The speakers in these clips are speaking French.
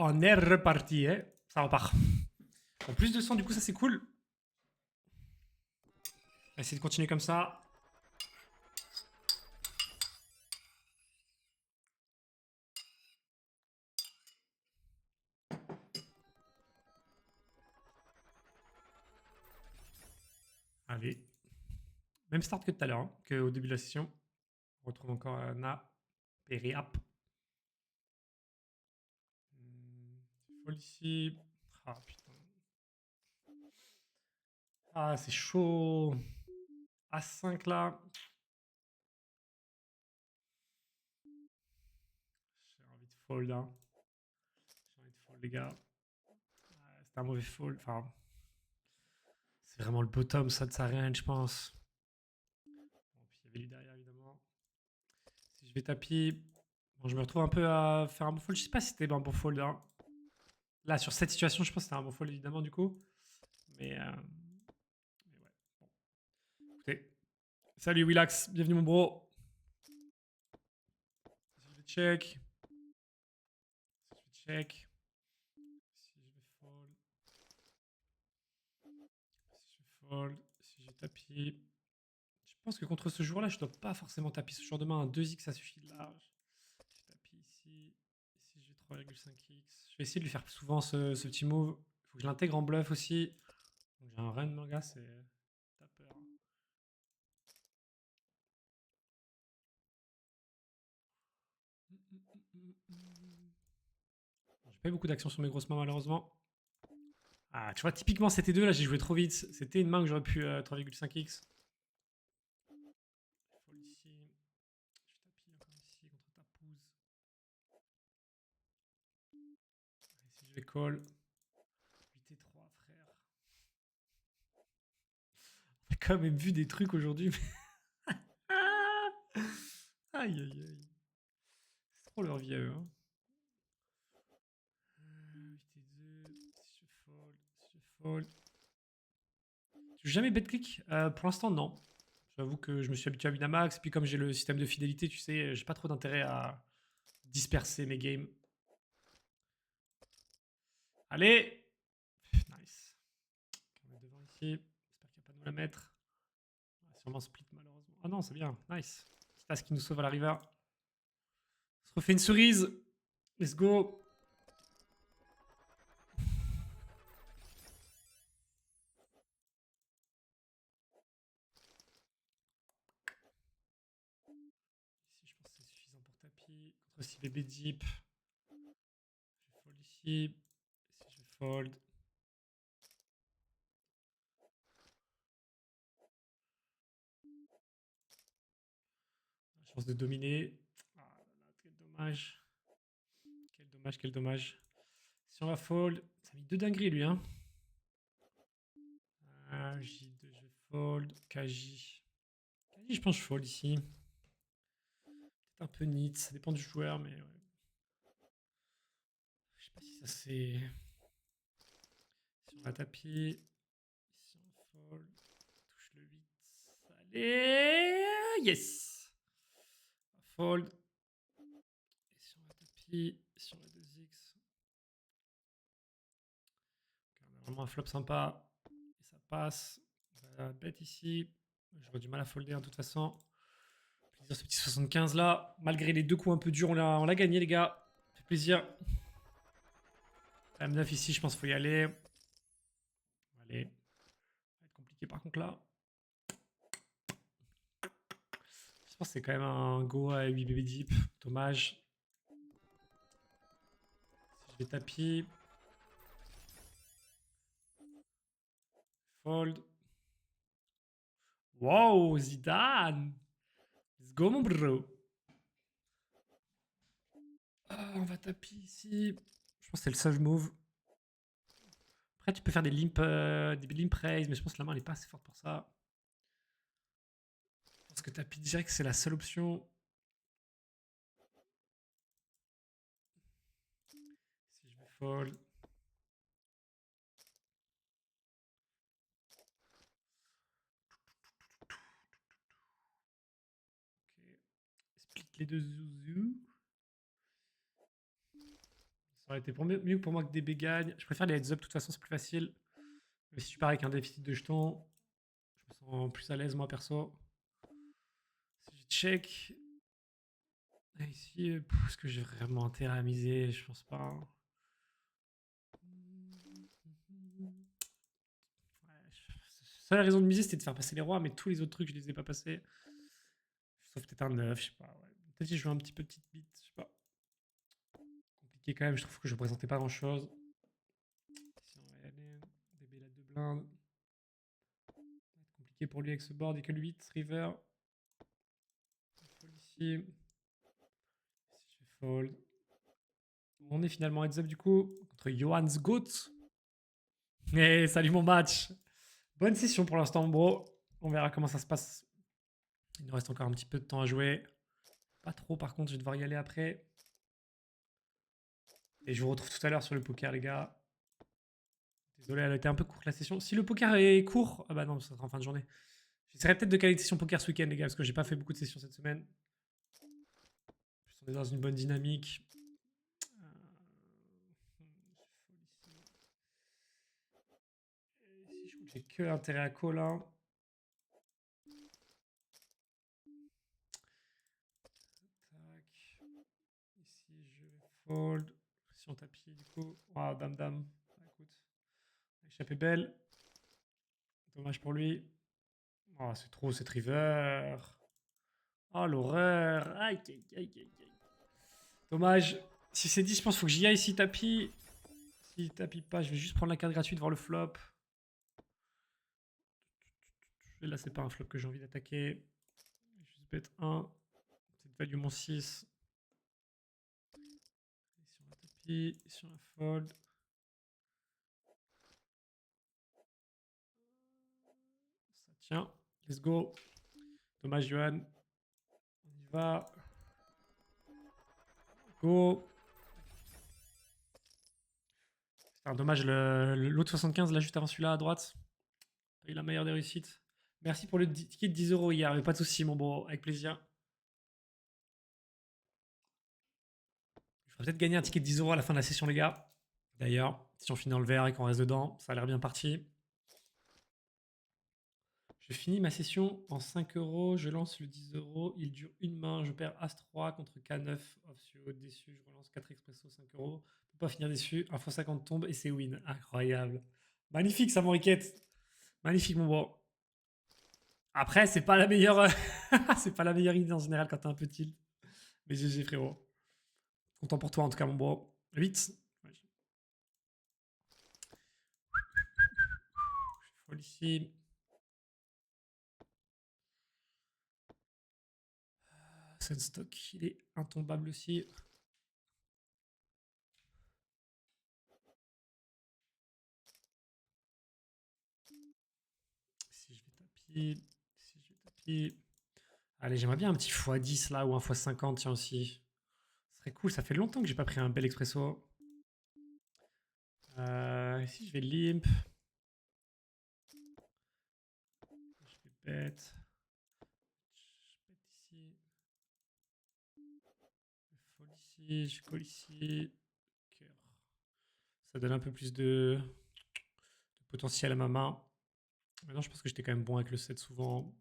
On est reparti, hein. Ça repart. En plus de sang, du coup, ça c'est cool. On va essayer de continuer comme ça. Allez. Même start que tout à l'heure, hein, qu'au début de la session. On retrouve encore Na, Periap. Fold ici. Ah putain. Ah, c'est chaud. A5 là. J'ai envie de fold. Hein. J'ai envie de fold, les gars. C'était un mauvais fold. Enfin, c'est vraiment le bottom, ça, de sa range, je pense. Bon, puis il y avait lui derrière, évidemment. Si je vais tapis. Bon, je me retrouve un peu à faire un bon fold. Je sais pas si c'était un bon fold. Hein. Là, sur cette situation, je pense que c'était un bon fold, évidemment, du coup. Mais ouais. Bon. Écoutez. Salut, Willax. Bienvenue, mon bro. Si je vais check. Si je vais check. Si je vais fold. Si je vais fold. Si j'ai tapis. Je pense que contre ce joueur-là, je dois pas forcément tapis ce genre de main. Un 2x, ça suffit de large. Je tapis ici. Ici, j'ai 3,5x. Je vais essayer de lui faire souvent ce petit move. Il faut que je l'intègre en bluff aussi. Donc, j'ai un run manga, c'est tapeur. J'ai pas eu beaucoup d'actions sur mes grosses mains, malheureusement. Ah, tu vois, typiquement, c'était deux, là, j'ai joué trop vite. C'était une main que j'aurais pu 3,5x. Fold ici. Je tapis encore ici contre ta pouze. Ici, je vais call. 8 et 3, frère. On a quand même vu des trucs aujourd'hui. Aïe, aïe, aïe. C'est trop leur vie à eux. Hein. 8 et 2. Si je fold, si je fold. Tu veux jamais bet click Pour l'instant, non. J'avoue que je me suis habitué à Winamax. Puis comme j'ai le système de fidélité, tu sais, j'ai pas trop d'intérêt à disperser mes games. Allez. Nice. On est devant ici. J'espère qu'il n'y a pas de nous la mettre. On va sûrement split malheureusement. Ah non, c'est bien. Nice. Petit as qui nous sauve à la river. On se refait une cerise. Let's go. Ici, je pense que c'est suffisant pour tapis. Contre 6 bébés deep. Je fold ici. Si je fold. Chance de dominer. Ah là là, quel dommage. Quel dommage, quel dommage. Si on va fold, ça a mis deux dingueries lui. Hein. J2, je fold. KJ. KJ, je pense que je fold ici. Peut-être un peu neat, ça dépend du joueur, mais ouais. Je sais pas si ça c'est. Si on va tapis. Ici on fold. Touche le 8. Allez. Yes. On fold. Et si on va tapis. Si on va 2x. Okay, on a vraiment un flop sympa. Et ça passe. On va bet ici. J'aurais du mal à folder de toute façon. Plaisir ce petit 75 là. Malgré les deux coups un peu durs, on l'a gagné les gars. Ça fait plaisir. M9 ici, je pense qu'il faut y aller. Allez. Ça va être compliqué par contre là. Je pense que c'est quand même un go à 8 bébé deep. Dommage. Si je vais tapis. Fold. Wow, Zidane. Let's go mon bro. On va tapis ici. Je pense que c'est le seul move. Après, tu peux faire des limp raise, mais je pense que la main n'est pas assez forte pour ça. Je pense que tapis direct, c'est la seule option. Si je vais fold. Ok. Split les deux zouzous. aurait été mieux pour moi que DB gagne. Je préfère les heads up, de toute façon, c'est plus facile. Mais si tu pars avec un déficit de jetons, je me sens plus à l'aise, moi, perso. Si je check. Et ici, est-ce que j'ai vraiment intérêt à miser? Je pense pas. Hein. Seule raison de miser, c'était de faire passer les rois, mais tous les autres trucs, je les ai pas passés. Sauf peut-être un 9, je sais pas. Ouais. Peut-être si je joue un petit peu petite bite, je sais pas. Compliqué quand même, je trouve que je représentais pas grand-chose. Ici, on va y aller. DB la 2 blindes. Ça va être compliqué pour lui avec ce board. Il y a que le 8, river. Fold ici. Ici, je vais fold. On est finalement heads up du coup contre Johan's Goat. Et salut mon match. Bonne session pour l'instant, bro. On verra comment ça se passe. Il nous reste encore un petit peu de temps à jouer. Pas trop, par contre, je vais devoir y aller après. Et je vous retrouve tout à l'heure sur le poker, les gars. Désolé, elle a été un peu courte la session. Si le poker est court, ah bah non, ça sera en fin de journée. J'essaierai peut-être de caler une session poker ce week-end, les gars, parce que j'ai pas fait beaucoup de sessions cette semaine. On est dans une bonne dynamique. Ici, je crois que j'ai que intérêt à call. Hein. Ici, je vais fold. Si on tapis, du coup. Ah, dame, dame. Ah, écoute, l'échappée belle. Dommage pour lui. Oh, c'est trop cette river. Oh, l'horreur. Aïe, aïe, aïe, aïe, aïe. Dommage. Si c'est 10, je pense qu'il faut que j'y aille si tapis. Si tapis pas, je vais juste prendre la carte gratuite, voir le flop. Et là, c'est pas un flop que j'ai envie d'attaquer. Juste bet 1. Peut-être value mon 6. Ici, on a tapis. Ici, on a fold. Ça tient. Let's go. Dommage, Johan. On y va. Go. C'est un dommage, l'autre 75, là, juste avant celui-là, à droite. Il a la meilleure des réussites. Merci pour le ticket de 10 € hier, mais pas de soucis, mon bro, avec plaisir. Je ferai peut-être gagner un ticket de 10 € à la fin de la session, les gars. D'ailleurs, si on finit dans le vert et qu'on reste dedans, ça a l'air bien parti. Je finis ma session en 5 €, je lance le 10 €, il dure une main, je perds As-3 contre K9, offsuit déçu, je relance 4 expresso, 5 €. On peut pas finir déçu, 1x50 tombe et c'est win. Incroyable. Magnifique ça, mon Riquette. Magnifique, mon bro. Après, c'est pas la meilleure, c'est pas la meilleure idée en général quand t'es un peu tilt. Mais GG, frérot. Content pour toi, en tout cas, mon bro. 8. Je fold ici. Sunstock, il est intombable aussi. Si je vais tapis, si je vais tapis. Allez, j'aimerais bien un petit x10 là ou un x50, tiens aussi. Ce serait cool, ça fait longtemps que j'ai pas pris un bel expresso. Ici, je vais limp. Je vais bet. Je bet ici. Je fold ici, je colle ici. Cœur. Ça donne un peu plus de potentiel à ma main. Maintenant, je pense que j'étais quand même bon avec le 7 souvent.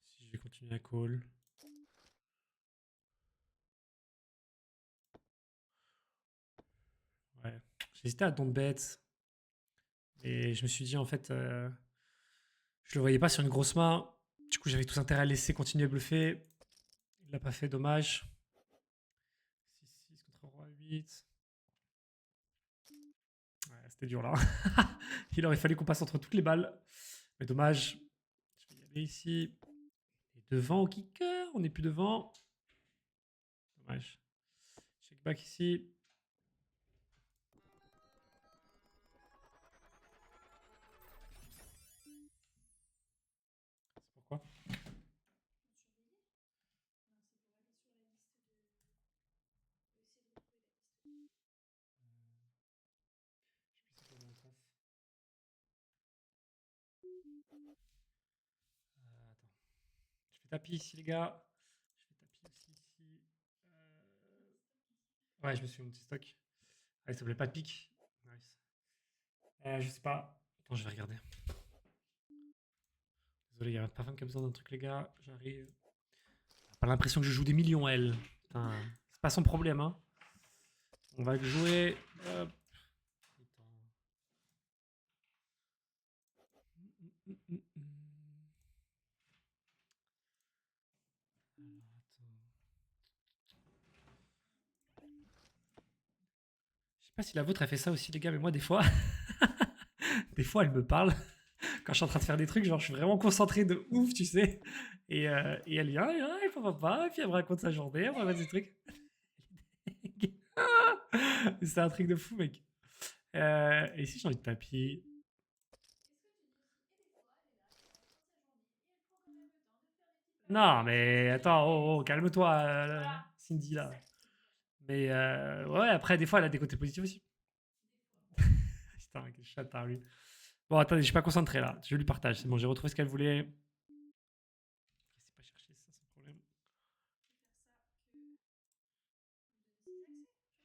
Si je vais continuer à call. Ouais. J'hésitais à don't bet. Et je me suis dit, en fait, je le voyais pas sur une grosse main. Du coup, j'avais tout intérêt à laisser continuer à bluffer. Il l'a pas fait, dommage. 6-6 contre roi 8. Ouais, c'était dur là. Il aurait fallu qu'on passe entre toutes les balles. Mais dommage. Je vais y aller ici. Et devant au kicker. On n'est plus devant. Dommage. Check back ici. C'est pourquoi Je sais pas comment on passe. Attends. Je fais tapis ici, les gars. Je fais tapis aussi ici. Ouais, je me suis mis mon petit stock. Allez, s'il te plaît, pas de pique. Nice. Je sais pas. Attends, je vais regarder. Désolé, il y a pas femme qui a besoin d'un truc, les gars. J'arrive. Pas l'impression que je joue des millions, elle. Putain, c'est pas son problème, hein. On va jouer. Hop. Je sais pas si la vôtre a fait ça aussi, les gars, mais moi, des fois, des fois, elle me parle quand je suis en train de faire des trucs, genre, je suis vraiment concentré de ouf, tu sais. Et elle vient, et papa, et puis elle me raconte sa journée, elle me raconte des trucs. C'est un truc de fou, mec. Et si j'ai envie de tapis. Non, mais attends, oh, calme-toi, Cindy, là. Mais ouais, après, des fois, elle a des côtés positifs aussi. Putain, quel chatard, lui. Bon, attendez, je suis pas concentré, là. Je lui partage. C'est bon, j'ai retrouvé ce qu'elle voulait. C'est pas chercher ça, c'est le problème.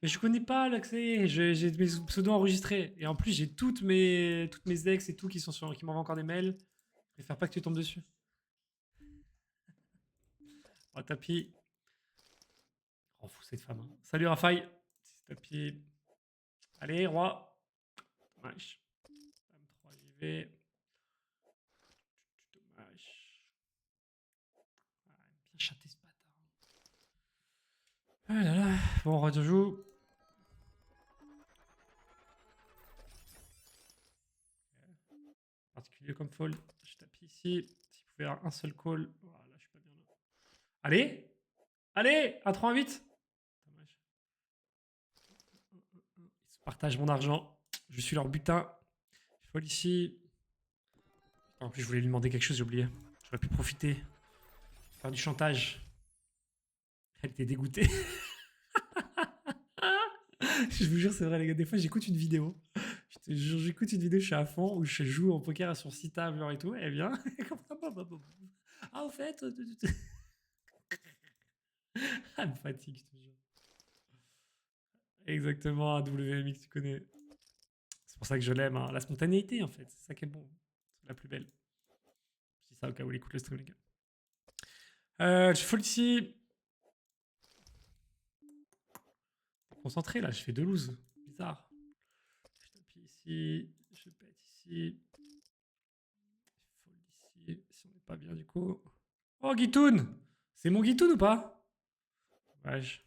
Mais je connais pas l'accès. J'ai mes pseudos enregistrés. Et en plus, j'ai toutes mes ex et tout qui m'envoient encore des mails. Je préfère pas que tu tombes dessus. Oh, tapis. Oh, fou cette femme. Hein. Salut, Raphaël. Tapis. Allez, roi. Dommage. Dame 3, j'y vais. Dommage. Ah, bien chaté ce bâtard. Ah là là. Bon, on rejoue. Particulier comme fold. Je tape ici. S'il pouvait avoir un seul call. Voilà, je suis pas bien là. Allez. Allez. 1 3 8. Dommage. Ils se partagent mon argent. Je suis leur butin. Je fold ici. En plus, je voulais lui demander quelque chose, j'ai oublié. J'aurais pu profiter. Faire du chantage. Elle était dégoûtée. Je vous jure, c'est vrai, les gars. Des fois, j'écoute une vidéo. Je te jure, j'écoute une vidéo, je suis à fond, où je joue au poker sur 6 tables genre, et tout. Elle vient. Ah, au fait. Elle me fatigue, je te jure. Exactement, WMX, tu connais. C'est pour ça que je l'aime, hein. La spontanéité, en fait. C'est ça qui est bon. C'est la plus belle. Je dis ça au cas où il écoute le stream, les gars. Je fold ici. T'es concentré, là. Je fais 2 looses. Bizarre. Je tape ici. Je pète ici. Je fold ici. Si on n'est pas bien, du coup. Oh, Guitoun. C'est mon Guitoun ou pas? Ouais, c'est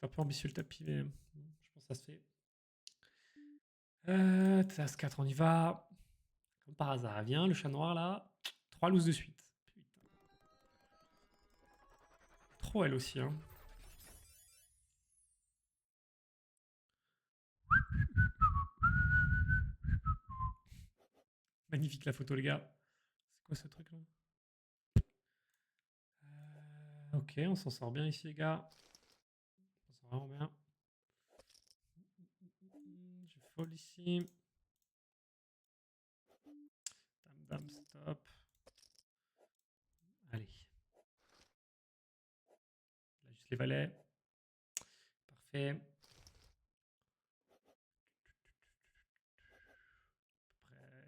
un peu ambitieux le tapis, mais je pense que ça se fait. Tasse 4, on y va. Comme par hasard, viens, le chat noir là. 3 looses de suite. Putain. Trop elle aussi, hein. Magnifique la photo, les gars. C'est quoi ce truc là? Ok, on s'en sort bien ici, les gars. On s'en sort vraiment bien. Je fold ici. Dame, dame, stop. Allez. Là, juste les valets. Parfait.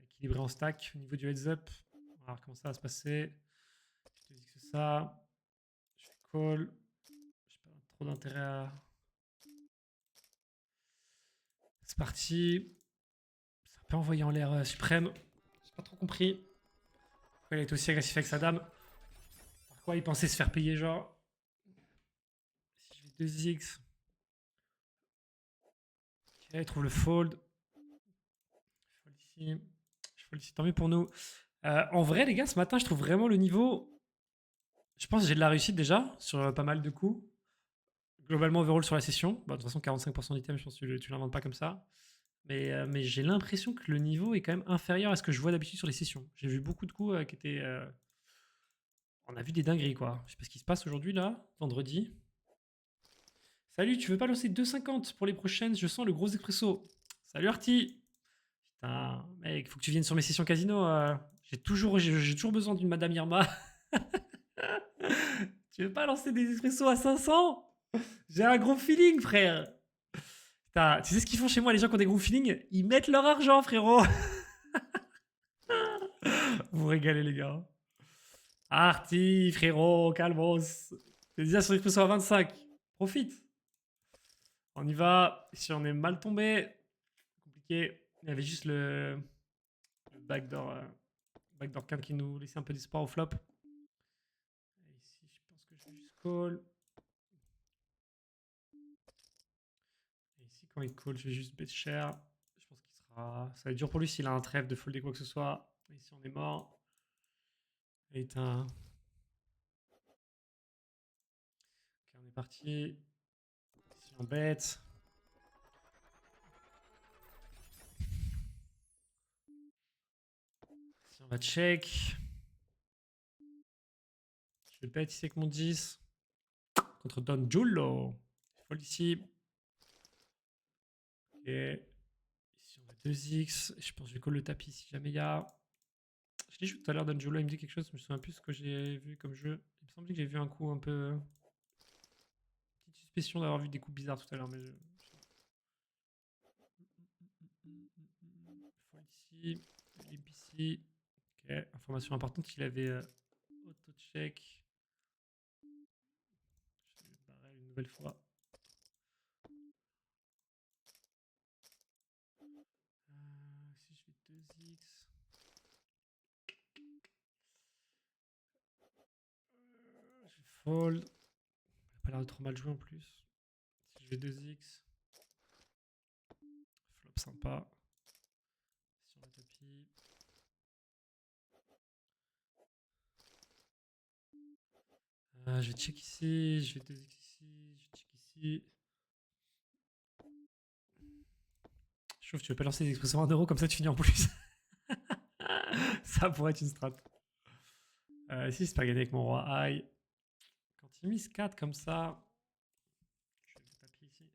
Équilibré en stack au niveau du heads up. On va voir comment ça va se passer. Je te dis que c'est ça. Je fais call. J'ai pas trop d'intérêt à. C'est parti. Ça peut envoyer en l'air suprême. J'ai pas trop compris. Pourquoi il est aussi agressif avec sa dame? Pourquoi il pensait se faire payer, genre. Si je vais 2x. Ok, il trouve le fold. Je fold ici. Je fold ici. Tant mieux pour nous. En vrai, les gars, ce matin, je trouve vraiment le niveau. Je pense que j'ai de la réussite déjà sur pas mal de coups. Globalement, overall sur la session. Bah, de toute façon, 45% d'items, je pense que tu l'inventes pas comme ça. Mais j'ai l'impression que le niveau est quand même inférieur à ce que je vois d'habitude sur les sessions. J'ai vu beaucoup de coups qui étaient. On a vu des dingueries, quoi. Je sais pas ce qui se passe aujourd'hui, là, vendredi. Salut, tu veux pas lancer 2,50 pour les prochaines? Je sens le gros expresso. Salut, Arty. Putain, mec, faut que tu viennes sur mes sessions casino. J'ai toujours besoin d'une Madame Irma. Tu veux pas lancer des expressos à 500? J'ai un gros feeling, frère. Putain, tu sais ce qu'ils font chez moi, les gens qui ont des gros feelings? Ils mettent leur argent, frérot. Vous régalez, les gars. Arti, frérot, calmos. T'es déjà sur Expresso à 25. Profite. On y va. Si on est mal tombé, compliqué. Il y avait juste le backdoor cam qui nous laissait un peu d'espoir au flop. Et ici, je pense que je vais juste call. Et ici, quand il call, je vais juste bet cher. Je pense qu'il sera. Ça va être dur pour lui s'il a un trèfle de folder quoi que ce soit. Et ici, on est mort. Et putain. Ok, on est parti. Ici, on bête. Ici, on va check. Je vais bet ici avec mon 10. Contre Don Giulio. Fold ici. Ok. Ici, on va 2x. Je pense que je vais call le tapis si jamais il y a. Je l'ai joué tout à l'heure, Don Giulio. Il me dit quelque chose. Je me souviens plus ce que j'ai vu comme jeu. Il me semblait que j'ai vu un coup un peu. Petite suspicion d'avoir vu des coups bizarres tout à l'heure. Mais je... Fold ici. Limp ici. Ok. Information importante, il avait auto-check. Je vais barrer une nouvelle fois. Si je fais 2x. Je vais fold. Il n'a pas l'air de trop mal jouer en plus. Si je vais 2x. Flop sympa. Sur le tapis. Je vais check ici. Je vais 2x ici. Je check ici. Je trouve que tu veux pas lancer des expressions 1€ comme ça tu finis en plus. Ça pourrait être une strat. Ici, c'est pas gagner avec mon roi high. Quand il mise 4 comme ça. Je vais le tapis ici.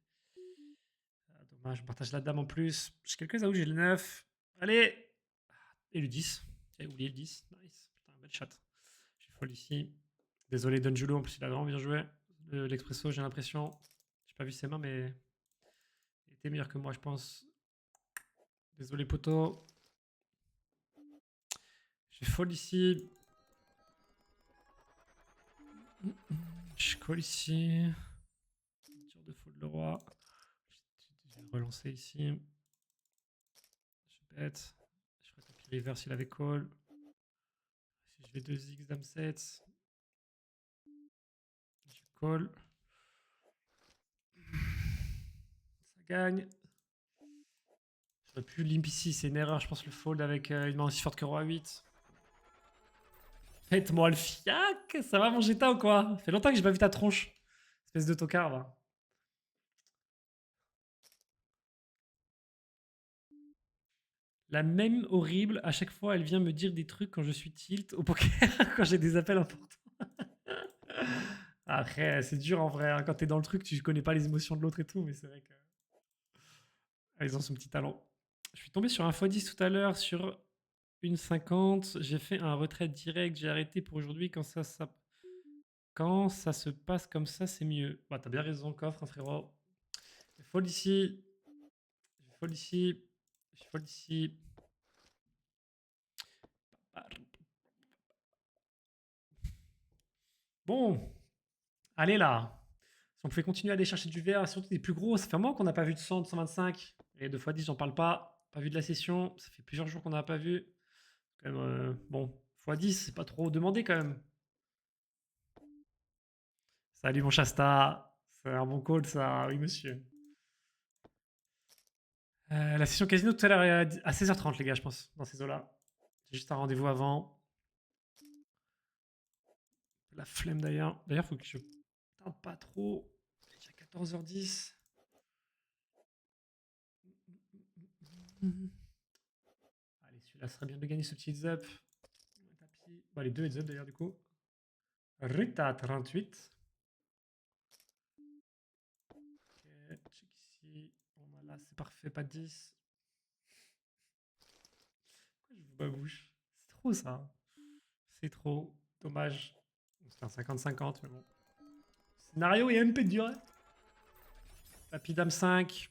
Dommage, je partage la dame en plus. J'ai quelques où j'ai le 9. Allez. Et le 10. J'avais oublié le 10. Nice. Putain, belle chatte. Je suis folle ici. Désolé, Don Julo, en plus, il a vraiment bien joué. L'Expresso, j'ai l'impression. J'ai pas vu ses mains, mais il était meilleur que moi, je pense. Désolé, poteau. Je fold ici. Je colle ici. Dur de fold le roi. Je vais relancer ici. Je bête. Je ferai tapis river s'il avait call. Si je vais 2x, dame 7. Je call. Ça gagne. J'aurais pu limp ici, c'est une erreur, je pense, le fold avec une main aussi forte que roi 8. Faites-moi le fiac. Ça va mon Jetta ou quoi? Ça fait longtemps que j'ai pas vu ta tronche. Espèce de tocard, va. La même horrible, à chaque fois, elle vient me dire des trucs quand je suis tilt au poker, quand j'ai des appels importants. Après, c'est dur en vrai. Hein. Quand t'es dans le truc, tu connais pas les émotions de l'autre et tout, mais c'est vrai que. Ils ont son petit talent. Je suis tombé sur un x10 tout à l'heure sur une 50. J'ai fait un retrait direct. J'ai arrêté pour aujourd'hui. Quand ça se passe comme ça, c'est mieux. Bah, t'as bien raison, coffre, hein, frérot. Je fold ici. Je fold ici. Je fold ici. Bon, allez là. Si on pouvait continuer à aller chercher du verre, surtout des plus gros, ça fait un moment qu'on n'a pas vu de 100, de 125. Et 2x10, j'en parle pas. Pas vu de la session. Ça fait plusieurs jours qu'on n'a pas vu. Quand même, bon, x10, c'est pas trop demandé quand même. Salut mon Shasta. C'est un bon call ça. Oui, monsieur. La session casino tout à l'heure est à 16h30, les gars, je pense, dans ces eaux-là. J'ai juste un rendez-vous avant. La flemme d'ailleurs. D'ailleurs, faut que je tarde pas trop. Il est déjà 14h10. Allez, celui-là serait bien de gagner ce petit heads up. Bon, les deux heads up d'ailleurs, du coup. Rita 38. Ok, check ici. On a là, c'est parfait, pas de 10. Pourquoi je vous babouche? C'est trop ça. C'est trop. Dommage. C'est un 50-50, mais bon. Scénario et MP de durée. Tapis dame 5.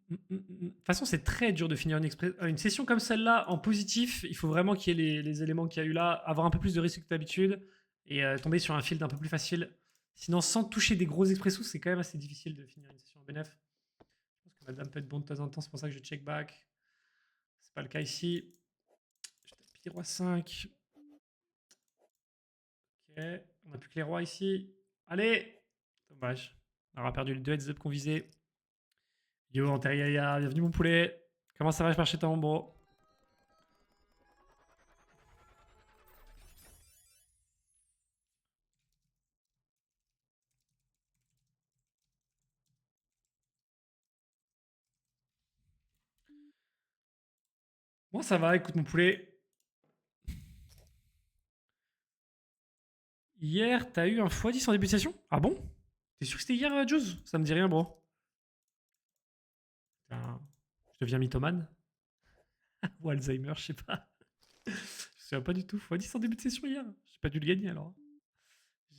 De toute façon, c'est très dur de finir une session comme celle-là en positif. Il faut vraiment qu'il y ait les éléments qu'il y a eu là, avoir un peu plus de risque que d'habitude et tomber sur un field un peu plus facile. Sinon, sans toucher des gros expressos, c'est quand même assez difficile de finir une session en BNF. Je pense que ma dame peut être bonne de temps en temps, c'est pour ça que je check back. C'est pas le cas ici. Je tape roi 5. Ok, on n'a plus que les rois ici. Allez. Dommage. On aura perdu les deux heads up qu'on visait. Yo, Anteriaya, bienvenue mon poulet. Comment ça va, je marche chez toi, mon bro? Moi, ça va, écoute, mon poulet. Hier, t'as eu un x10 en début de session? Ah bon? T'es sûr que c'était hier, Jules? Ça me dit rien, bro. Putain, je deviens mythomane. Ou Alzheimer, je sais pas. Je me souviens pas du tout. x10 en début de session hier. J'ai pas dû le gagner alors.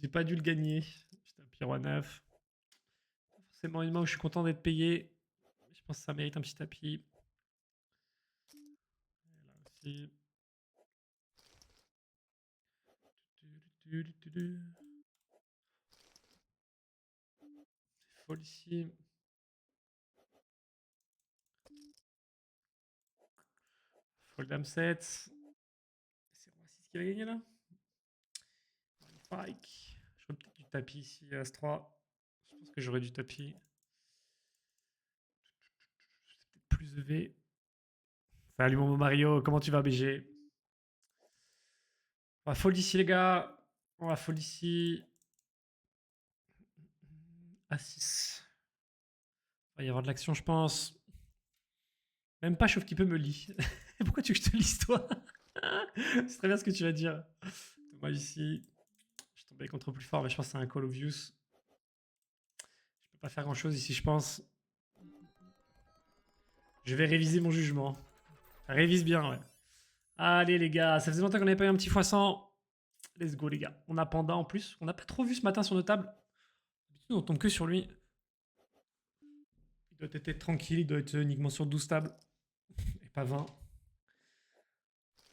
J'ai pas dû le gagner. J'étais un pyro à 9. Forcément une main où je suis content d'être payé. Je pense que ça mérite un petit tapis. Et là aussi. C'est folle ici. Fold dame 7. C'est roi 6 qui va gagner là. Magnifique. J'aurais peut-être du tapis ici, As-3. Je pense que j'aurais du tapis. Peut-être plus EV. Salut mon beau Mario, comment tu vas BG? On va fold ici les gars. On va fold ici. A6. Il va y avoir de l'action je pense. Même pas Chauve qui peut me lit. Pourquoi tu veux que je te lise toi? C'est très bien ce que tu vas dire. Moi ici. Je suis tombé contre plus fort mais je pense que c'est un call obvious. Je peux pas faire grand chose ici je pense. Je vais réviser mon jugement. Révise bien ouais. Allez les gars, ça faisait longtemps qu'on n'avait pas eu un petit x100. Let's go les gars. On a Panda en plus. On n'a pas trop vu ce matin sur nos tables. D'habitude on tombe que sur lui. Il doit être tranquille, il doit être uniquement sur 12 tables. Et pas 20.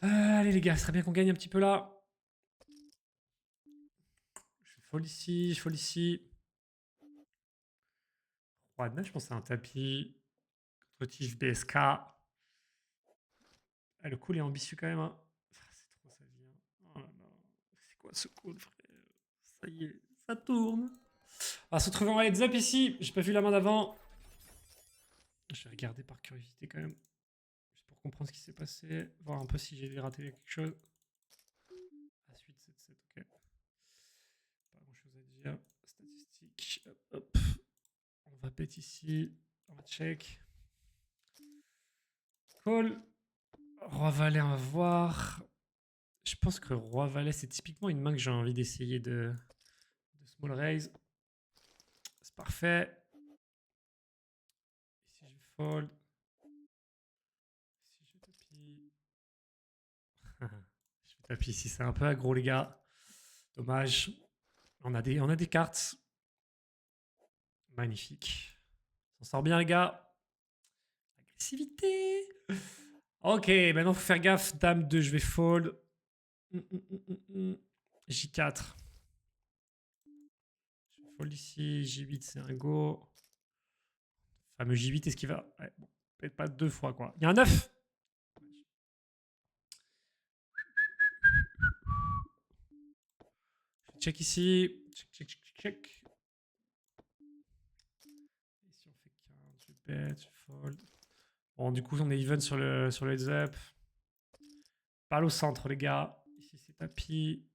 Allez les gars, ce serait bien qu'on gagne un petit peu là. Je fold ici, je fold ici. Roi 9, je pense que c'est un tapis. Contre tige BSK. Ah, le call est ambitieux quand même. Hein. C'est trop sa vie. Hein. Oh là là. C'est quoi ce call, frère? Ça y est, ça tourne. On va se retrouver en heads up ici. J'ai pas vu la main d'avant. Je vais regarder par curiosité quand même. Juste pour comprendre ce qui s'est passé. Voir un peu si j'ai raté quelque chose. A8, 7, 7, ok. Pas grand chose à dire. Statistique. Hop, hop. On va bet ici. On va check. Call. Roi Valet, on va voir. Je pense que Roi Valet, c'est typiquement une main que j'ai envie d'essayer de small raise. C'est parfait. Ici, je fold. Ici, je tapis. Je vais tapis ici, c'est un peu aggro, les gars. Dommage. On a des cartes. Magnifique. On s'en sort bien, les gars. Agressivité. Ok, maintenant, faut faire gaffe. Dame 2, je vais fold. J4. Je vais fold ici. J8, c'est un go. Fameux J8, est-ce qu'il va... Ouais, bon, peut-être pas deux fois, quoi. Il y a un 9. Je check ici. Check, check, check, check. Et si on fait 15, je bet, je fold. Bon, du coup, on est even sur le heads up. Balle au centre, les gars. Ici, c'est tapis.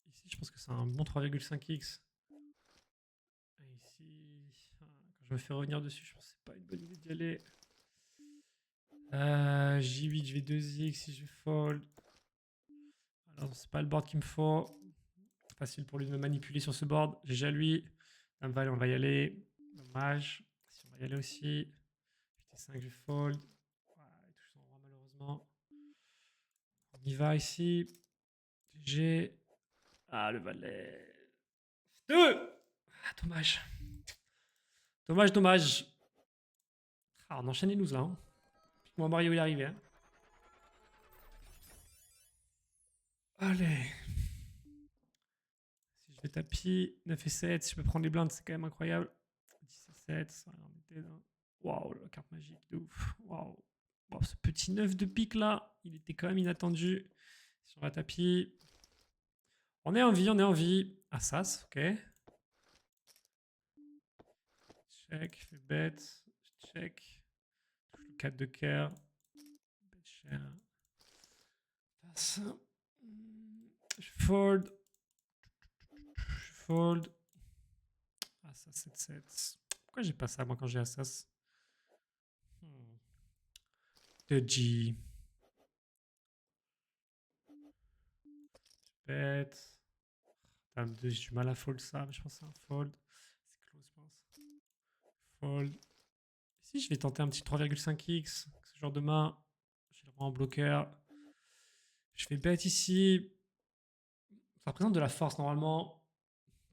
Ici, je pense que c'est un bon 3,5x. Et ici, quand je me fais revenir dessus, je pense que c'est pas une bonne idée d'y aller. J8, je vais 2x si je fold. Alors, c'est pas le board qu'il me faut. Facile pour lui de me manipuler sur ce board. GG à lui. Dame Valet, on va y aller. Dommage. Si on va y aller aussi. Pt5, je fold. Ouais, il touche son roi malheureusement. On y va ici. GG. Ah, le valet. 2. Ah, dommage. Dommage, dommage. Ah, on enchaîne les looses là. Hein. Moi, Mario, il est arrivé. Hein. Allez. Si je vais tapis, 9 et 7, si je peux prendre les blindes, c'est quand même incroyable. 10 et 7, ça on était là. Waouh, la carte magique de ouf. Waouh. Wow, ce petit 9 de pique là, il était quand même inattendu. Si on va tapis. On est en vie, on est en vie. Assas, ok. Check, fais bête. Check. Touche le 4 de cœur. Bête cher. Passe. Je fold. Je fold. Assas 7-7. Pourquoi j'ai pas ça moi quand j'ai Assas? De G. Bête. J'ai du mal à fold ça, mais je pense que c'est un fold. C'est close, je pense. Fold. Si je vais tenter un petit 3,5x, ce genre de main, j'ai le roi en bloqueur. Je fais bête ici. Ça représente de la force normalement.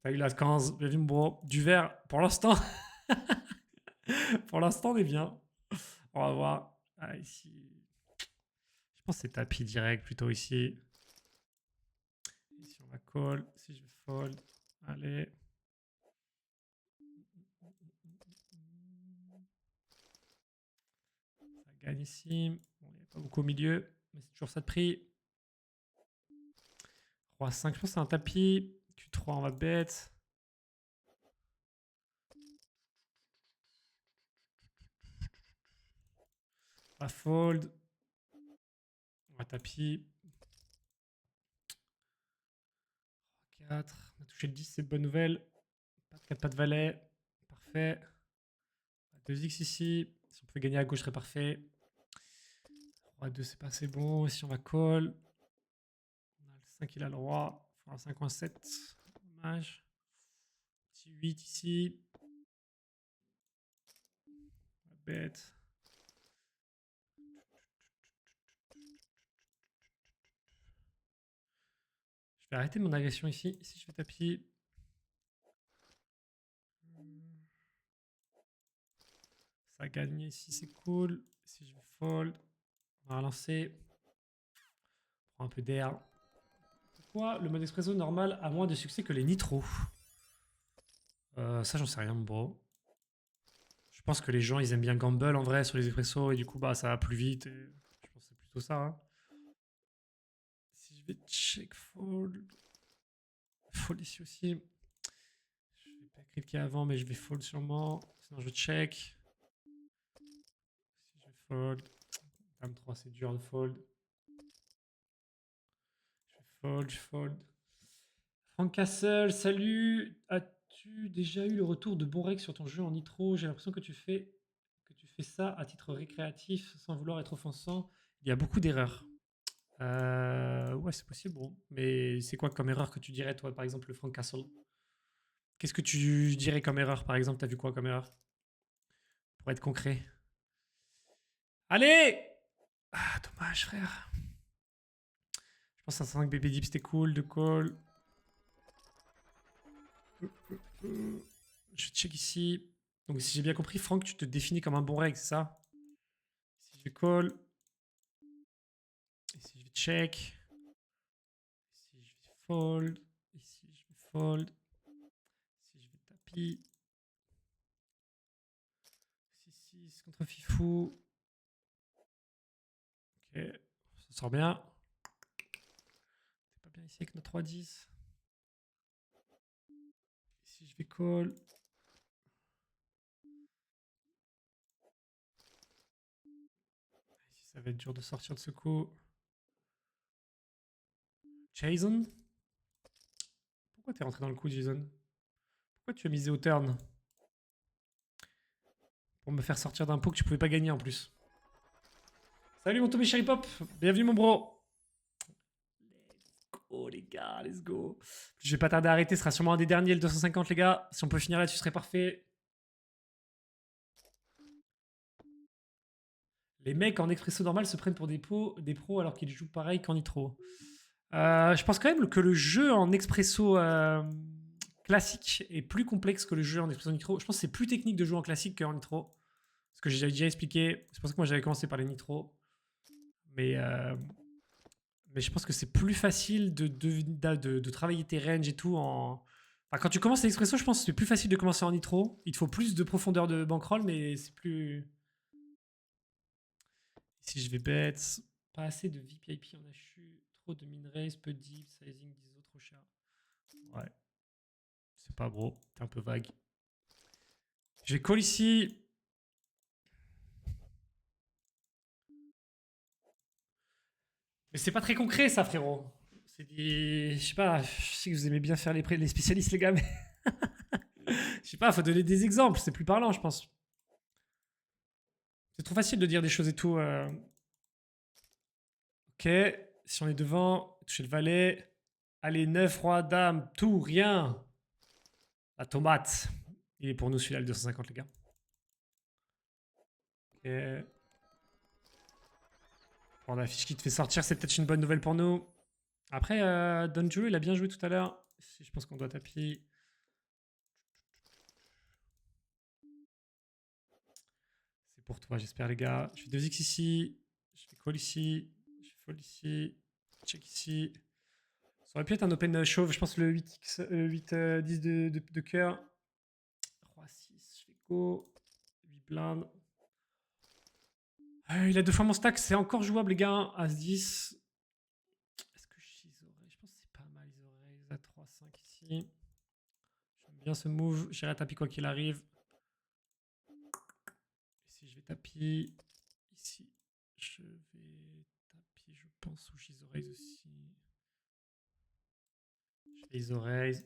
T'as eu la 15, bien vu mon bro. Du vert, pour l'instant. Pour l'instant, on est bien. On va voir. Ah, ici. Je pense que c'est tapis direct plutôt ici. Ici, on va call. Si je vais fold. Allez. Ça gagne ici. Bon, il n'y a pas beaucoup au milieu, mais c'est toujours ça de prix. Roi 5, je pense que c'est un tapis. Q3, on va bête. On va fold. On va tapis. 4. On a touché le 10, c'est une bonne nouvelle. Pas de 4, pas de valet. Parfait. 2x ici. Si on pouvait gagner à gauche, serait parfait. Roi 2, c'est pas assez bon. Ici, on va call. On a le 5, il a le roi. Il faut un 5 ou un 7. Dommage. Petit 8 ici. On va bête. Je vais arrêter mon agression ici. Ici, je fais tapis. Ça gagne ici, c'est cool. Si je vais fold, on va lancer. On prend un peu d'air. Pourquoi le mode espresso normal a moins de succès que les nitros? Ça, j'en sais rien, mon bro. Je pense que les gens, ils aiment bien gamble en vrai sur les espressos et du coup, bah, ça va plus vite. Et je pense que c'est plutôt ça. Hein. Si je vais check fold. Fold ici aussi. Je vais pas cliquer avant, mais je vais fold sûrement. Sinon, je check. Si je fold. Dame 3, c'est dur de fold. Je fold. Frank Castle, salut. As-tu déjà eu le retour de bons règles sur ton jeu en nitro? J'ai l'impression que tu fais ça à titre récréatif sans vouloir être offensant. Il y a beaucoup d'erreurs. Ouais, c'est possible, bon. Mais c'est quoi comme erreur que tu dirais, toi, par exemple, le Frank Castle? Qu'est-ce que tu dirais comme erreur, par exemple? T'as vu quoi comme erreur? Pour être concret. Allez! Ah, dommage, frère. Je pense à 5 bébé deep, c'était cool, de call. Je check ici. Donc, si j'ai bien compris, Franck, tu te définis comme un bon règle, c'est ça? Si je vais call. Ici, je vais check. Ici, je vais fold. Ici, je vais fold. Ici, je vais tapis. 6-6 contre Fifou. Ok, ça sort bien. C'est pas bien ici avec notre 3-10. Ici, je vais call. Ici, ça va être dur de sortir de ce coup. Jason? Pourquoi t'es rentré dans le coup, Jason? Pourquoi tu as misé au turn? Pour me faire sortir d'un pot que tu pouvais pas gagner en plus. Salut mon Tommy Cherry Pop, bienvenue mon bro. Let's go les gars, let's go. Je vais pas tarder à arrêter, ce sera sûrement un des derniers, le 250 les gars. Si on peut finir là-dessus, ce serait parfait. Les mecs en expresso normal se prennent pour des pros alors qu'ils jouent pareil qu'en nitro. Je pense quand même que le jeu en expresso classique est plus complexe que le jeu en expresso nitro. Je pense que c'est plus technique de jouer en classique qu'en nitro. Ce que j'ai déjà expliqué. C'est pour ça que moi j'avais commencé par les nitros. Mais, mais je pense que c'est plus facile de travailler tes ranges et tout en. Enfin, quand tu commences l'expresso, je pense que c'est plus facile de commencer en nitro. Il te faut plus de profondeur de bankroll, mais c'est plus. Ici, je vais bet. Pas assez de VPIP en HU. Trop de min raise, peu de deep, sizing, 10 autres trop cher. Ouais. C'est pas bro. T'es un peu vague. Je vais call ici. Mais c'est pas très concret, ça, frérot. C'est des. Je sais pas. Je sais que vous aimez bien faire les spécialistes, les gars, mais. Je sais pas, faut donner des exemples. C'est plus parlant, je pense. C'est trop facile de dire des choses et tout. Ok. Si on est devant, toucher le valet. Allez, 9, roi, dame, tout, rien. La tomate. Il est pour nous celui-là, le 250, les gars. Ok. Bon, la fiche qui te fait sortir, c'est peut-être une bonne nouvelle pour nous. Après, Don Julo, il a bien joué tout à l'heure. Je pense qu'on doit tapis. C'est pour toi, j'espère, les gars. Je fais 2x ici. Je fais call ici. Je fais fold ici. Check ici. Ça aurait pu être un open chauve. Je pense le 8x, 8, 10 de cœur. Roi 6, je fais go. 8 blindes. Il a deux fois mon stack. C'est encore jouable, les gars. As 10. Est-ce que je oreilles? Je pense que c'est pas mal, les oreilles. À 3, 5 ici. J'aime bien ce move. J'irai tapis quoi qu'il arrive. Ici, je vais tapis. Ici, je vais tapis, je pense, ou les oreilles aussi. Je fais les oreilles.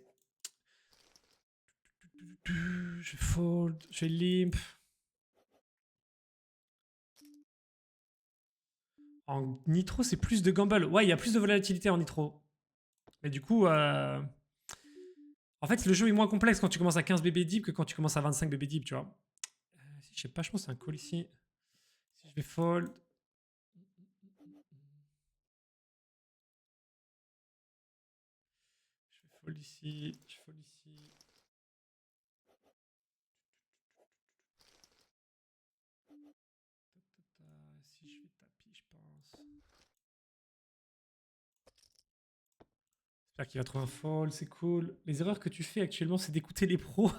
Je fold. Je limp. En nitro, c'est plus de gamble. Ouais, il y a plus de volatilité en nitro. Mais du coup, en fait, le jeu est moins complexe quand tu commences à 15 bébés deep que quand tu commences à 25 bébés deep, tu vois. Je sais pas, je pense que c'est un call ici. Si je vais fold. Je vais fold ici. Je fold ici. Si je vais tapis, je pense. J'espère qu'il va trouver un fold, c'est cool. Les erreurs que tu fais actuellement, c'est d'écouter les pros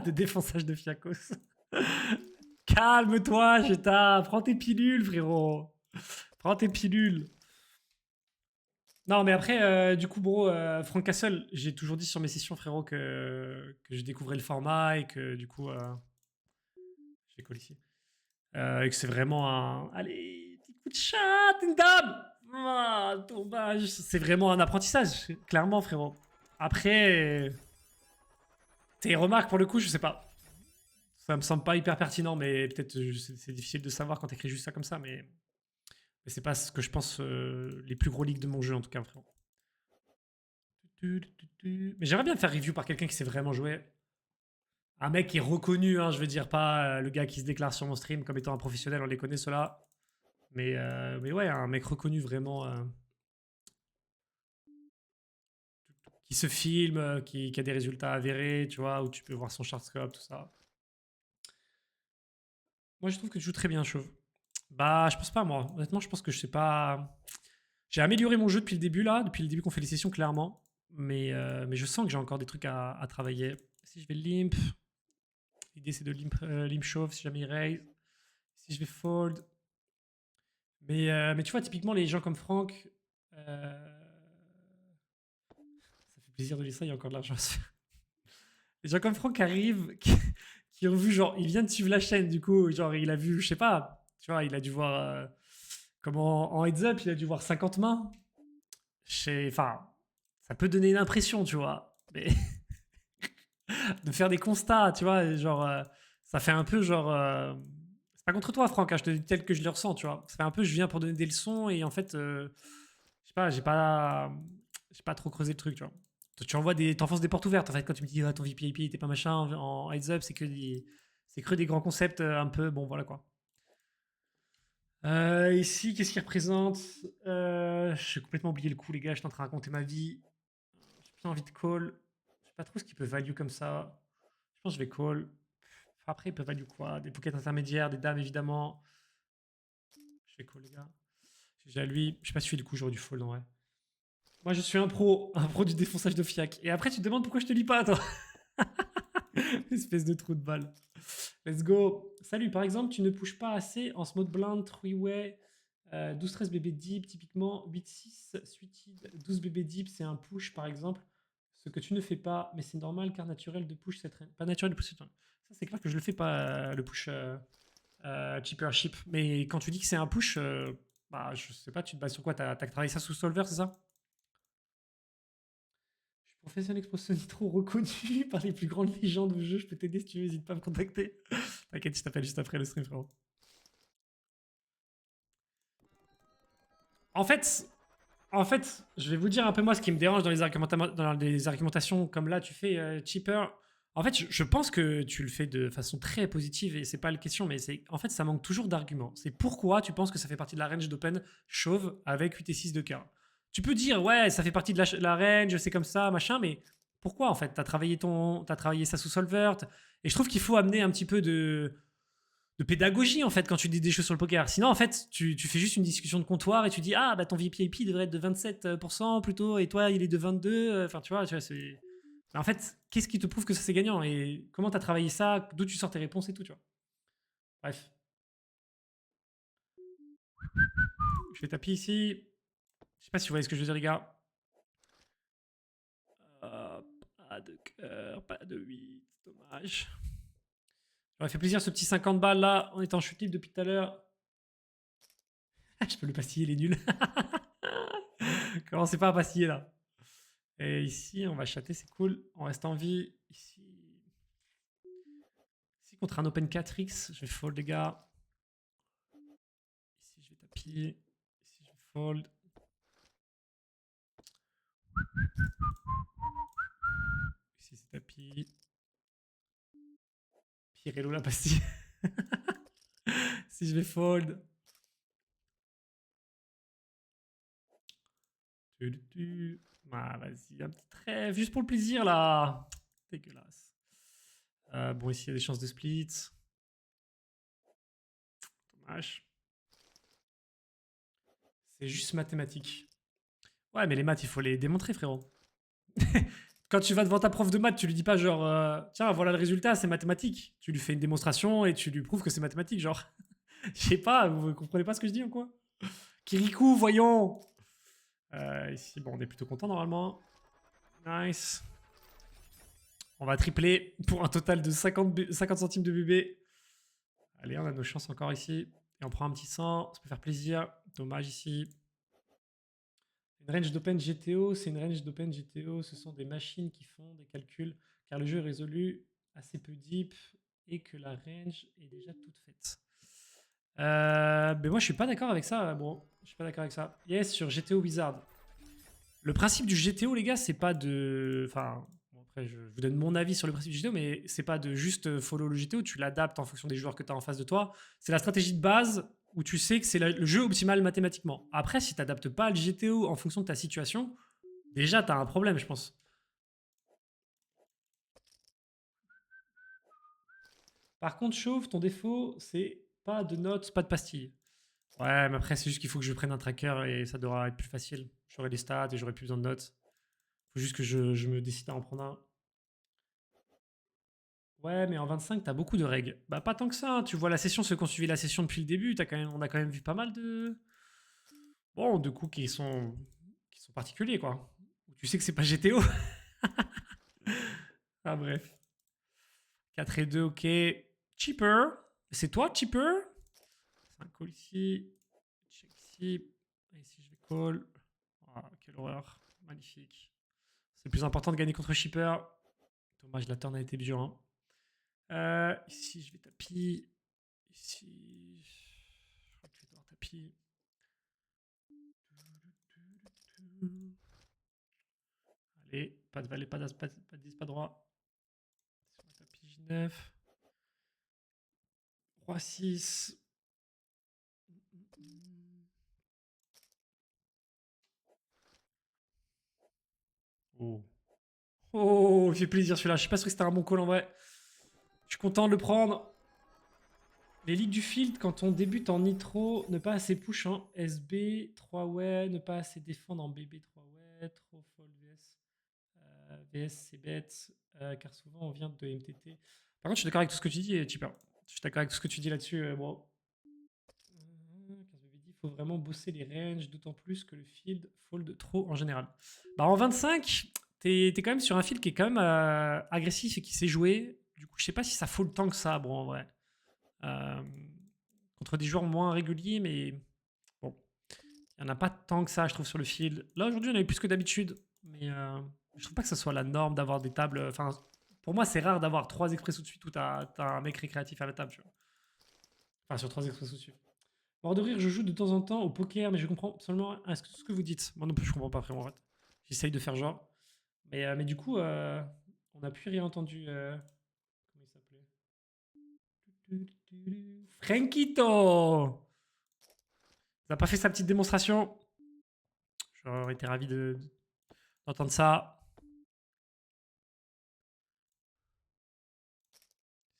de défonçage de Fiacos. Calme-toi, Jetta. Prends tes pilules, frérot. Prends tes pilules. Non, mais après, du coup, bro, Frank Castle, j'ai toujours dit sur mes sessions, frérot, que je découvrais le format et que du coup, je vais call ici. Et que c'est vraiment un. Allez, petit coup de chat, une dame. Ah, dommage. C'est vraiment un apprentissage, clairement, frérot. Après, tes remarques, pour le coup, je sais pas. Ça me semble pas hyper pertinent, mais peut-être c'est difficile de savoir quand t'écris juste ça comme ça, mais c'est pas ce que je pense les plus gros leaks de mon jeu, en tout cas, frérot. Mais j'aimerais bien faire review par quelqu'un qui sait vraiment jouer. Un mec qui est reconnu, hein, je veux dire, pas le gars qui se déclare sur mon stream comme étant un professionnel, on les connaît ceux-là. Mais ouais, un mec reconnu vraiment, qui se filme, qui a des résultats avérés, tu vois, où tu peux voir son chart scope, tout ça. Moi, je trouve que tu joues très bien, Chauve. Bah, je pense pas, moi. Honnêtement, je pense que je sais pas. J'ai amélioré mon jeu depuis le début, là, depuis le début qu'on fait les sessions, clairement. Mais je sens que j'ai encore des trucs à travailler. Si je vais limp, l'idée c'est de limp chauve si jamais il raise. Si je vais fold. Mais tu vois, typiquement, les gens comme Franck, ça fait plaisir de lire ça, il y a encore de l'argent à se faire. Les gens comme Franck arrivent, qui ont vu, genre, il vient de suivre la chaîne, du coup, genre, il a vu, je sais pas, tu vois, il a dû voir, comment en heads up, il a dû voir 50 mains. Enfin, ça peut donner une impression, tu vois, mais de faire des constats, tu vois, genre, ça fait un peu genre. C'est pas contre toi, Franck, hein, je te dis tel que je le ressens, tu vois. Ça fait un peu, je viens pour donner des leçons et en fait, je sais pas, j'ai pas trop creusé le truc, tu vois. Tu envoies t'enfonces des portes ouvertes, en fait, quand tu me dis, ah, ton VPIP t'es pas machin en heads up, c'est que des grands concepts un peu, bon, voilà quoi. Ici, qu'est-ce qu'il représente? J'ai complètement oublié le coup, les gars, je suis en train de raconter ma vie. J'ai plus envie de call. Je sais pas trop ce qui peut value comme ça. Je pense que je vais call. Après, ils peuvent value quoi? Des pockets intermédiaires, des dames évidemment. Je fais quoi les gars? J'ai à lui. Je sais pas si je fais du coup, j'aurais du fold en vrai. Moi, je suis un pro du défonçage de fiac. Et après, tu te demandes pourquoi je te lis pas, toi. Espèce de trou de balle. Let's go. Salut, par exemple, tu ne pushes pas assez en mode blind, three-way, 12-13 bébé deep, typiquement 8-6 suited, 12 bébé deep, c'est un push par exemple. Ce que tu ne fais pas, mais c'est normal car naturel de push cette reine. Pas naturel de push cette reine. Ça, c'est clair que je le fais pas, le push cheaper ship. Mais quand tu dis que c'est un push, bah, je sais pas, tu te bases sur quoi? T'as travaillé ça sous Solver, c'est ça? Je suis professionnel expo Nitro reconnu par les plus grandes légendes du jeu. Je peux t'aider si tu veux, n'hésite pas à me contacter. T'inquiète, je t'appelle juste après le stream, frérot. En fait, je vais vous dire un peu moi ce qui me dérange dans les argumentations comme là, tu fais cheaper. En fait, je pense que tu le fais de façon très positive et c'est pas la question, mais c'est en fait ça manque toujours d'arguments. C'est pourquoi tu penses que ça fait partie de la range d'open chauve avec 8 et 6 de cœur. Tu peux dire ouais, ça fait partie de la range, c'est comme ça, machin, mais pourquoi en fait t'as travaillé ça sous Solver et je trouve qu'il faut amener un petit peu de pédagogie en fait quand tu dis des choses sur le poker. Sinon en fait tu fais juste une discussion de comptoir et tu dis ah bah ton VIP devrait être de 27% plutôt et toi il est de 22. Enfin tu vois c'est. Mais en fait qu'est-ce qui te prouve que ça c'est gagnant et comment t'as travaillé ça, d'où tu sors tes réponses et tout tu vois. Bref, je vais taper ici. Je sais pas si vous voyez ce que je veux dire les gars. Pas de cœur, pas de 8, dommage. J'aurais fait plaisir ce petit 50 balles là en étant chute libre depuis tout à l'heure. Je peux le pastiller, il est nul. Commencez pas à pastiller là. Et ici, on va chatter, c'est cool. On reste en vie. Ici contre un open 4x, je vais fold, les gars. Ici, je vais tapis. Ici, je vais fold. Ici, c'est tapis. Pirello, la pastille. Si je vais fold. Ah, vas-y, un petit trèfle, juste pour le plaisir, là. Dégueulasse. Bon, ici, il y a des chances de split. Dommage. C'est juste mathématique. Ouais, mais les maths, il faut les démontrer, frérot. Quand tu vas devant ta prof de maths, tu lui dis pas genre, tiens, voilà le résultat, c'est mathématique. Tu lui fais une démonstration et tu lui prouves que c'est mathématique, genre. Je sais pas, vous comprenez pas ce que je dis ou quoi? Kirikou, voyons. Ici, bon, on est plutôt content normalement. Nice. On va tripler pour un total de 50 centimes de bébé. Allez, on a nos chances encore ici. Et on prend un petit 100, ça peut faire plaisir. Dommage ici. Une range d'open GTO, c'est une range d'open GTO. Ce sont des machines qui font des calculs car le jeu est résolu assez peu deep et que la range est déjà toute faite. Mais moi, je suis pas d'accord avec ça. Bon, je suis pas d'accord avec ça. Yes, sur GTO Wizard. Le principe du GTO, les gars, c'est pas de. Enfin, bon, après, je vous donne mon avis sur le principe du GTO, mais c'est pas de juste follow le GTO. Tu l'adaptes en fonction des joueurs que tu as en face de toi. C'est la stratégie de base où tu sais que c'est le jeu optimal mathématiquement. Après, si tu n'adaptes pas le GTO en fonction de ta situation, déjà, tu as un problème, je pense. Par contre, Chauve, ton défaut, c'est pas de notes, pas de pastilles. Ouais, mais après, c'est juste qu'il faut que je prenne un tracker et ça devra être plus facile. J'aurai des stats et j'aurai plus besoin de notes. Faut juste que je me décide à en prendre un. Ouais, mais en 25, t'as beaucoup de règles. Bah, pas tant que ça, hein. Tu vois la session, ceux qui ont suivi la session depuis le début, on a quand même vu pas mal de. Bon, de coups qui sont particuliers, quoi. Tu sais que c'est pas GTO. Ah, bref. 4 et 2, ok. Cheaper. C'est toi, cheaper? C'est un call ici. Check ici. Et ici, je vais call. Ah, quelle horreur. Magnifique. C'est le plus important de gagner contre shipper. Dommage, la turn a été dure. Hein. Ici, je vais tapis. Ici, je crois que je vais devoir tapis. Allez, pas de valet, pas d'as, pas de 10, pas droit. Sur le tapis J9. Roi 6. Oh. Oh, il fait plaisir celui-là. Je sais pas si c'était un bon call en vrai. Je suis content de le prendre. Les ligues du field, quand on débute en nitro, ne pas assez push en SB, 3 ouais, ne pas assez défendre en BB, 3 ouais, trop fold VS. VS, c'est bête, car souvent on vient de MTT. Par contre, je suis d'accord avec tout ce que tu dis, Chipper. Je suis d'accord avec tout ce que tu dis là-dessus, bon. 15 BBD, il faut vraiment bosser les ranges, d'autant plus que le field fold trop en général. Bah, en 25, t'es quand même sur un field qui est quand même agressif et qui sait jouer. Du coup, je sais pas si ça fold tant que ça, bon, en vrai. Contre des joueurs moins réguliers, mais bon, il n'y en a pas tant que ça, je trouve, sur le field. Là, aujourd'hui, on avait plus que d'habitude, mais je trouve pas que ce soit la norme d'avoir des tables. Enfin, pour moi, c'est rare d'avoir 3 expressos de suite où t'as un mec récréatif à la table, tu vois. Enfin, sur 3 expressos de suite. Mort de rire, je joue de temps en temps au poker, mais je comprends absolument ce que vous dites. Moi non plus, je comprends pas vraiment, en fait. J'essaye de faire genre. Mais du coup, on n'a plus rien entendu. Comment il s'appelait? Frankito! Il n'a pas fait sa petite démonstration. J'aurais été ravi d'entendre ça.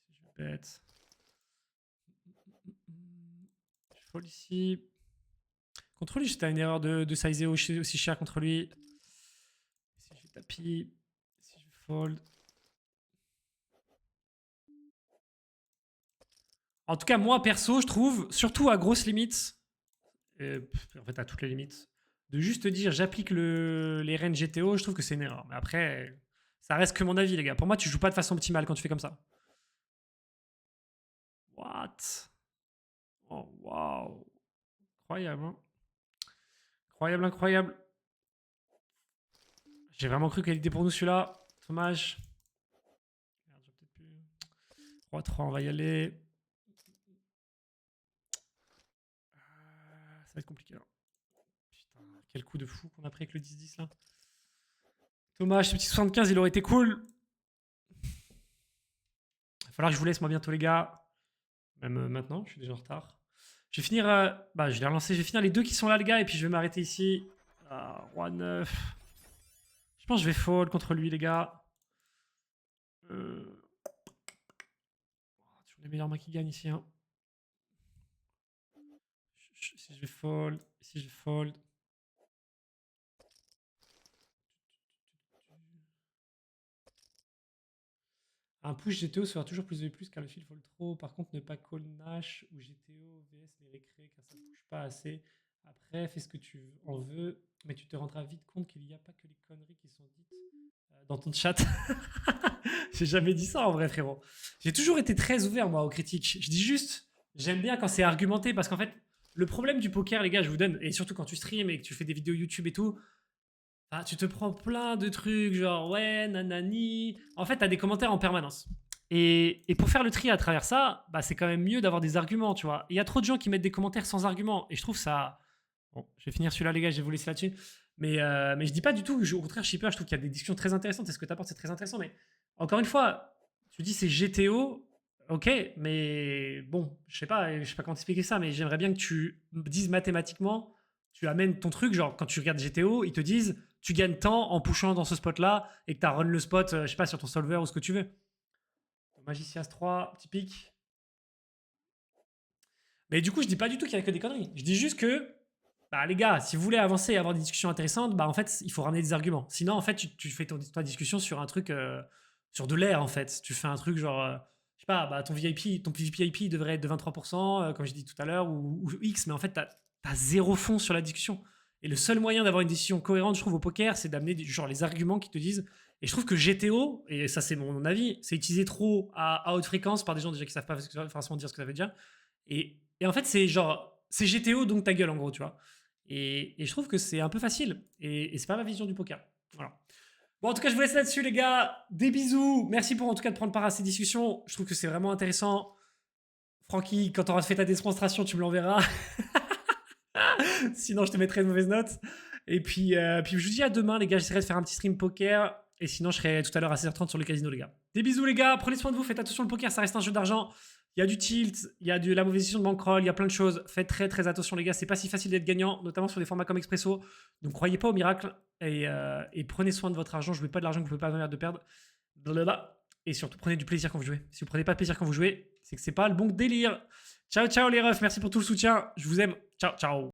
Je vais bête. Je fold ici. Contre lui, c'était une erreur de sizer aussi cher contre lui. Si je tapis, si je fold. En tout cas, moi, perso, je trouve, surtout à grosse limite, en fait à toutes les limites, de juste dire j'applique les ranges GTO, je trouve que c'est une erreur. Mais après, ça reste que mon avis, les gars. Pour moi, tu joues pas de façon optimale quand tu fais comme ça. What? Oh, waouh. Incroyable, hein. Incroyable, incroyable. J'ai vraiment cru qu'elle était pour nous celui-là. Dommage. Merde, j'ai peut-être plus. 3-3, on va y aller. Ça va être compliqué là. Putain, quel coup de fou qu'on a pris avec le 10-10 là. Dommage, ce petit 75, il aurait été cool. Il va falloir que je vous laisse moi bientôt les gars. Même maintenant, je suis déjà en retard. Je vais finir. Bah, je vais relancer. Je vais finir les deux qui sont là, les gars, et puis je vais m'arrêter ici. Roi 9. Je pense que je vais fold contre lui, les gars. Toujours les meilleurs mains qui gagnent ici. Hein. Si je vais fold. Si je fold. Un push GTO sera toujours plus de plus car le fil fold trop. Par contre, ne pas call Nash ou GTO VS les récré car ça ne push pas assez. Après, fais ce que tu en veux, mais tu te rendras vite compte qu'il n'y a pas que les conneries qui sont dites dans ton chat. J'ai jamais dit ça en vrai, frérot. J'ai toujours été très ouvert, moi, aux critiques. Je dis juste, j'aime bien quand c'est argumenté parce qu'en fait, le problème du poker, les gars, je vous donne, et surtout quand tu streams et que tu fais des vidéos YouTube et tout, ah, tu te prends plein de trucs, genre ouais, nanani. En fait, t'as des commentaires en permanence. Et pour faire le tri à travers ça, bah, c'est quand même mieux d'avoir des arguments, tu vois. Il y a trop de gens qui mettent des commentaires sans arguments. Et je trouve ça. Bon, je vais finir celui-là, les gars, je vais vous laisser là-dessus. Mais je dis pas du tout, au contraire, Shipper, je trouve qu'il y a des discussions très intéressantes. Et ce que tu apportes, c'est très intéressant. Mais encore une fois, tu dis c'est GTO, ok, mais bon, je sais pas comment t'expliquer ça, mais j'aimerais bien que tu dises mathématiquement, tu amènes ton truc, genre quand tu regardes GTO, ils te disent tu gagnes tant en pushant dans ce spot-là et que tu as run le spot, je sais pas, sur ton solver ou ce que tu veux. Magicias 3, petit pic. Mais du coup, je dis pas du tout qu'il y a que des conneries. Je dis juste que, bah les gars, si vous voulez avancer et avoir des discussions intéressantes, bah en fait, il faut ramener des arguments. Sinon, en fait, tu fais ta discussion sur un truc, sur de l'air, en fait. Tu fais un truc genre, je sais pas, bah ton VIP devrait être de 23%, comme j'ai dit tout à l'heure, ou X, mais en fait, t'as zéro fond sur la discussion. Et le seul moyen d'avoir une décision cohérente, je trouve, au poker, c'est d'amener genre les arguments qui te disent. Et je trouve que GTO, et ça c'est mon avis, c'est utilisé trop à haute fréquence par des gens déjà qui savent pas forcément dire ce que ça veut dire. Et en fait, c'est genre, c'est GTO, donc ta gueule, en gros, tu vois. Et je trouve que c'est un peu facile. Et c'est pas ma vision du poker. Voilà. Bon, en tout cas, je vous laisse là-dessus, les gars. Des bisous. Merci pour, en tout cas, de prendre part à ces discussions. Je trouve que c'est vraiment intéressant. Francky, quand tu auras fait ta démonstration, tu me l'enverras. Sinon, je te mettrai une mauvaise note. Et puis je vous dis à demain, les gars. J'essaierai de faire un petit stream poker. Et sinon, je serai tout à l'heure à 16h30 sur le casino, les gars. Des bisous, les gars. Prenez soin de vous. Faites attention, le poker, ça reste un jeu d'argent. Il y a du tilt, il y a de la mauvaise gestion de bankroll, il y a plein de choses. Faites très très attention, les gars. C'est pas si facile d'être gagnant, notamment sur des formats comme Expresso. Donc, croyez pas au miracle. Et prenez soin de votre argent. Jouez pas de l'argent que vous pouvez pas venir de perdre. Blablabla. Et surtout, prenez du plaisir quand vous jouez. Si vous prenez pas de plaisir quand vous jouez, c'est que c'est pas le bon délire. Ciao, ciao les refs. Merci pour tout le soutien. Je vous aime. Ciao, ciao.